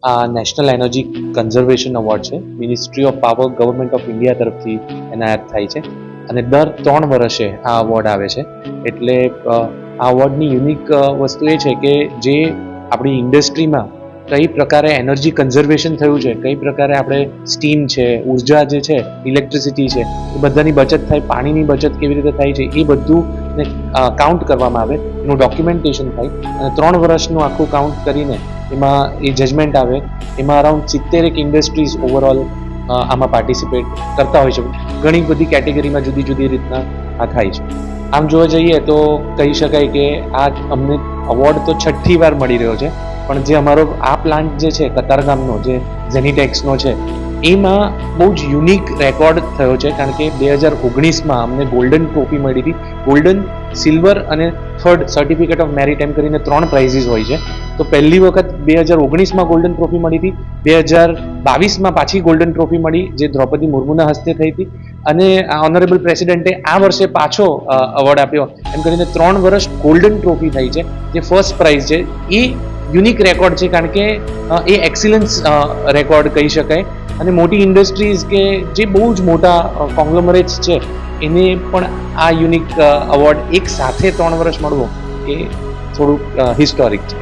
આ national energy conservation award છે. Ministry of power government of India તરફથી એનાયત થાય છે અને દર 3 વર્ષે આ એવોર્ડ આવે છે. એટલે આ એવોર્ડની યુનિક વસ્તુ એ છે કે જે આપણી ઇન્ડસ્ટ્રીમાં કઈ પ્રકારે એનર્જી કન્ઝર્વેશન થયું છે, કઈ પ્રકારે આપણે સ્ટીમ છે, ઉર્જા જે છે, ઇલેક્ટ્રિસિટી છે, એ બધાની બચત થાય, પાણીની બચત કેવી રીતે થાય છે, એ બધું કાઉન્ટ કરવામાં આવે, એનું ડોક્યુમેન્ટેશન થાય અને 3 વર્ષનું આખું કાઉન્ટ કરીને એમાં એ જજમેન્ટ આવે. એમાં અરાઉન્ડ 70 ઇન્ડસ્ટ્રીઝ ઓવરઓલ આમાં પાર્ટિસિપેટ કરતા હોય છે. ઘણી બધી કેટેગરીમાં જુદી જુદી રીતના આ થાય છે. આમ જોવા જઈએ તો કહી શકાય કે આ અમને અવોર્ડ તો 6ઠ્ઠી વાર મળી રહ્યો છે, પણ જે અમારો આ પ્લાન્ટ જે છે કતારગામનો, જે ઝેનિટેક્સનો છે, એમાં બહુ જ યુનિક રેકોર્ડ થયો છે. કારણ કે 2019માં અમને ગોલ્ડન ટ્રોફી મળી હતી. ગોલ્ડન, સિલ્વર અને થર્ડ સર્ટિફિકેટ ઓફ મેરિટ એમ કરીને 3 પ્રાઇઝીસ હોય છે. તો પહેલી વખત 2019માં ગોલ્ડન ટ્રોફી મળી હતી. 2022માં પાછી ગોલ્ડન ટ્રોફી મળી, જે દ્રૌપદી મુર્મુના હસ્તે થઈ હતી. અને ઓનરેબલ પ્રેસિડેન્ટે આ વર્ષે પાછો એવોર્ડ આપ્યો. એમ કરીને 3 વર્ષ ગોલ્ડન ટ્રોફી થઈ છે, જે ફર્સ્ટ પ્રાઇઝ છે. એ યુનિક રેકોર્ડ છે, કારણ કે એ એક્સિલન્સ રેકોર્ડ કહી શકાય. અને મોટી ઇન્ડસ્ટ્રીઝ કે જે બહુ જ મોટા કોંગ્લોમરેટ્સ છે, એને પણ આ યુનિક એવોર્ડ એક સાથે 3 વર્ષ મળવો એ થોડુંક હિસ્ટોરિક છે.